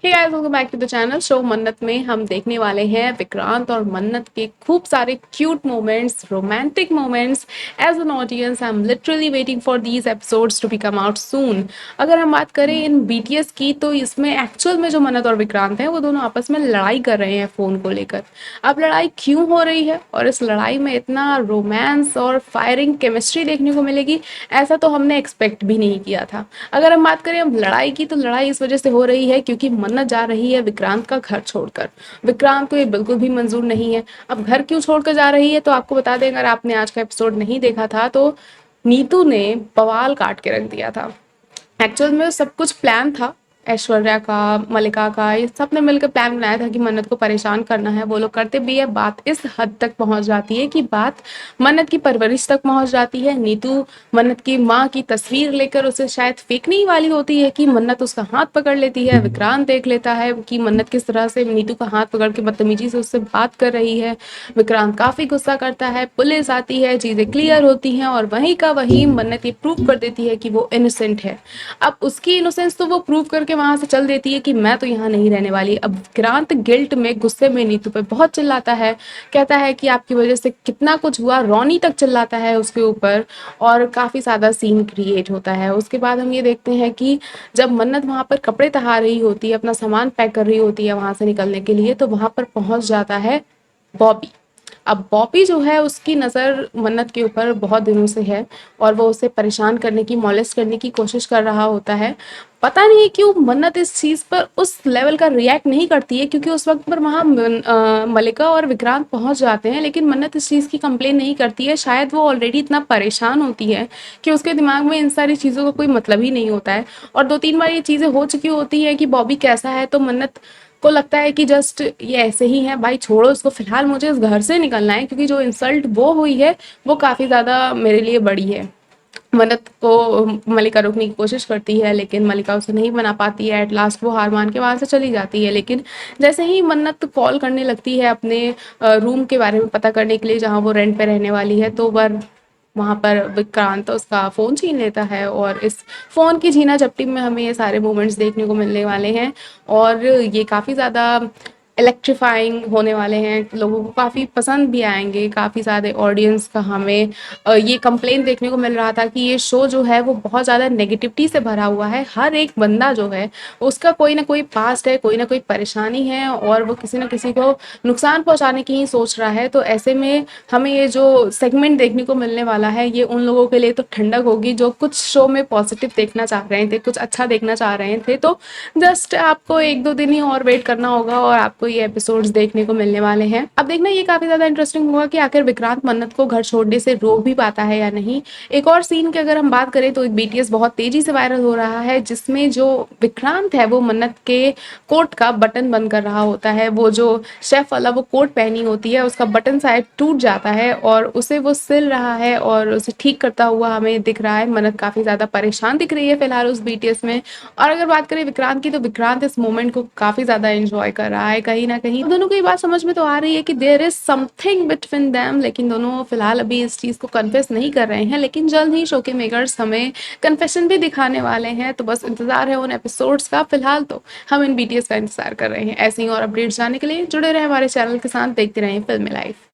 Hey guys, welcome back to the channel. Show Mannat में हम देखने वाले हैं विक्रांत और मन्नत के खूब सारे cute moments, romantic moments. As an audience I am literally waiting for these episodes to be come out soon. अगर हम बात करें इन बीटीएस की, तो इसमें एक्चुअल में जो मन्नत और विक्रांत हैं वो दोनों आपस में लड़ाई कर रहे हैं फ़ोन को लेकर। अब लड़ाई क्यों हो रही है और इस लड़ाई में इतना रोमांस और फायरिंग केमिस्ट्री देखने को मिलेगी, ऐसा तो हमने एक्सपेक्ट भी नहीं किया था। अगर हम बात करें अब लड़ाई की, तो लड़ाई इस वजह से हो रही है क्योंकि मन्नत जा रही है विक्रांत का घर छोड़कर। विक्रांत को ये बिल्कुल भी मंजूर नहीं है। अब घर क्यों छोड़कर जा रही है, तो आपको बता दें, अगर आपने आज का एपिसोड नहीं देखा था तो नीतू ने बवाल काट के रख दिया था। एक्चुअल में सब कुछ प्लान था। ऐश्वर्या का, मलिका का, ये सब ने मिलकर प्लान बनाया था कि मन्नत को परेशान करना है। वो लोग करते भी है। बात इस हद तक पहुंच जाती है कि बात मन्नत की परवरिश तक पहुंच जाती है। नीतू मन्नत की माँ की तस्वीर लेकर उसे शायद फेंकने ही वाली होती है कि मन्नत उसका हाथ पकड़ लेती है। विक्रांत देख लेता है कि मन्नत किस तरह से नीतू का हाथ पकड़ के बदतमीजी से उससे बात कर रही है। विक्रांत काफी गुस्सा करता है। पुलिस आती है, चीजें क्लियर होती हैं और वहीं का वहीं मन्नत ये प्रूव कर देती है कि वो इनोसेंट है। अब उसकी इनोसेंस तो वो प्रूव करके वहां से चल देती है कि मैं तो यहाँ नहीं रहने वाली। अब विक्रांत गिल्ट में, गुस्से में नीतू पे बहुत चिल्लाता है। कहता है कि आपकी वजह से कितना कुछ हुआ, रोनी तक चिल्लाता है उसके ऊपर और काफी ज्यादा सीन क्रिएट होता है। उसके बाद हम ये देखते हैं कि जब मन्नत वहां पर कपड़े तहा रही होती है, अपना सामान पैक कर रही होती है वहां से निकलने के लिए, तो वहां पर पहुंच जाता है बॉबी। अब बॉबी जो है, उसकी नज़र मन्नत के ऊपर बहुत दिनों से है और वो उसे परेशान करने की, मॉलेस्ट करने की कोशिश कर रहा होता है। पता नहीं क्यों मन्नत इस चीज़ पर उस लेवल का रिएक्ट नहीं करती है, क्योंकि उस वक्त पर वहाँ मलिका और विक्रांत पहुंच जाते हैं, लेकिन मन्नत इस चीज़ की कंप्लेन नहीं करती है। शायद वो ऑलरेडी इतना परेशान होती है कि उसके दिमाग में इन सारी चीज़ों का कोई मतलब ही नहीं होता है। और 2-3 बार ये चीज़ें हो चुकी होती हैं कि बॉबी कैसा है, तो मन्नत को लगता है कि जस्ट ये ऐसे ही है, भाई छोड़ो इसको, फिलहाल मुझे इस घर से निकलना है, क्योंकि जो इंसल्ट वो हुई है वो काफ़ी ज़्यादा मेरे लिए बड़ी है। मन्नत को मलिका रोकने की कोशिश करती है, लेकिन मलिका उसे नहीं बना पाती है। एट लास्ट वो हार मान के वहाँ से चली जाती है। लेकिन जैसे ही मन्नत कॉल करने लगती है अपने रूम के बारे में पता करने के लिए, जहाँ वो रेंट पे रहने वाली है, तो वहाँ पर विक्रांत उसका फ़ोन छीन लेता है और इस फ़ोन की छीना झपटी में हमें ये सारे मोमेंट्स देखने को मिलने वाले हैं। और ये काफ़ी ज़्यादा इलेक्ट्रीफाइंग होने वाले हैं, लोगों को काफ़ी पसंद भी आएंगे। काफ़ी ज़्यादा ऑडियंस का हमें ये कंप्लेन देखने को मिल रहा था कि ये शो जो है वो बहुत ज़्यादा नेगेटिविटी से भरा हुआ है। हर एक बंदा जो है उसका कोई ना कोई पास्ट है, कोई ना कोई परेशानी है और वो किसी ना किसी को नुकसान पहुंचाने की ही सोच रहा है। तो ऐसे में हमें ये जो सेगमेंट देखने को मिलने वाला है, ये उन लोगों के लिए तो ठंडक होगी जो कुछ शो में पॉजिटिव देखना चाह रहे थे, कुछ अच्छा देखना चाह रहे थे। तो जस्ट आपको 1-2 दिन ही और वेट करना होगा और आपको ये एपिसोड्स देखने को मिलने वाले हैं। अब देखना ये काफी ज्यादा इंटरेस्टिंग होगा कि आखिर विक्रांत मन्नत को घर छोड़ने से रोक भी पाता है या नहीं। एक और सीन की अगर हम बात करें, तो एक बीटीएस बहुत तेजी से वायरल हो रहा है, जिसमें जो विक्रांत है वो मन्नत के कोट का बटन बंद कर रहा होता है। वो जो शेफ वाला वो कोट पहनी होती है, उसका बटन शायद टूट जाता है और उसे वो सिल रहा है और उसे ठीक करता हुआ हमें दिख रहा है। मन्नत काफी ज्यादा परेशान दिख रही है फिलहाल उस बीटीएस में। और अगर बात करें विक्रांत की, तो विक्रांत इस मोमेंट को काफी ज्यादा एंजॉय कर रहा है। कहीं ना कहीं दोनों को ये बात समझ में तो आ रही है कि there is something between them, लेकिन दोनों फिलहाल अभी इस चीज को कन्फेस नहीं कर रहे हैं। लेकिन जल्द ही शो के मेकर्स हमें कन्फेशन भी दिखाने वाले हैं, तो बस इंतजार है उन एपिसोड्स का। फिलहाल तो हम इन बीटीएस का इंतजार कर रहे हैं। ऐसे ही और अपडेट्स जानने के लिए जुड़े रहे हमारे चैनल के साथ, देखते रहें फिल्मी लाइफ।